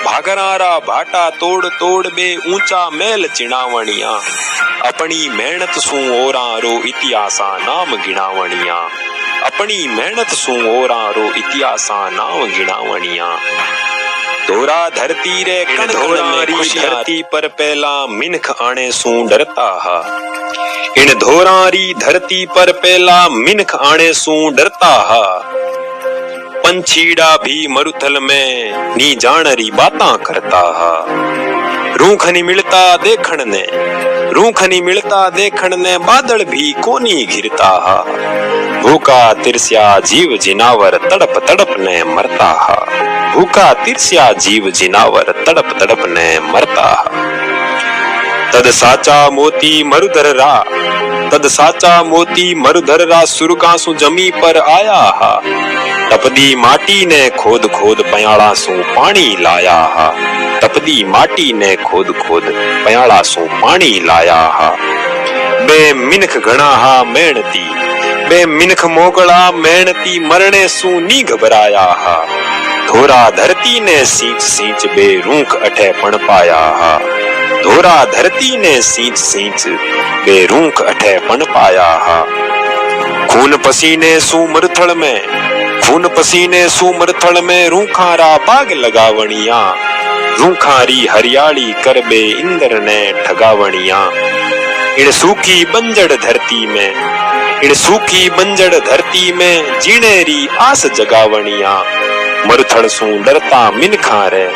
भागनारा भाटा तोड़ तोड़ बे ऊंचा मेल चिणावणिया अपनी मेहनत सु ओरा रो इतिहासा नाम गिणावणिया अपनी मेहनत सु ओरा रो इतिहासा नाम गिणावणिया धोरा धरती रे कण धोरारी धरती पर पहला मिनख आने सु डरता हा इन धोरारी धरती पर पहला मिनख आने सु डरता हा पंछीड़ा भी मरुथल में नी जानरी बातां करता हा रूख नहीं मिलता देखण ने रूख नहीं मिलता देखण ने बादल भी कोनी घिरता हा भूखा तिरस्या जीव जिनावर तड़प तड़प ने मरता हा भूखा तिरस्या जीव जिनावर तड़प तड़प ने मरता हा तद साचा मोती मरुधर रा तद साचा मोती मरुधर रा सुरगा सु जमी पर आया हा तपदी माटी ने खोद खोद पयाड़ा सु पानी लाया हा तपदी माटी ने खोद खोद पयाड़ा सु पानी लाया हा बे मिनख घणा हा मेहनती बे मिनख मोगला मेहनती मरने सु नी घबराया हा धोरा धरती ने सींच सींच बे रूख अठे पण पाया हा धोरा धरती ने सींच सींच बे रूख अठे पण पाया हा खून पसीने सु मरुथल में खून पसीने सु मरुथल में रूखारा बाग लगावणिया रूखारी हरियाली कर बे इंद्र ने ठगावणिया इन सूखी बंजड़ धरती में इन सूखी बंजड़ धरती में जीणेरी आस जगावणिया मरुथल सु डरता मिनखा रे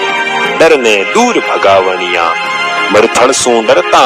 डर ने दूर भगावणिया मरुथल सु डरता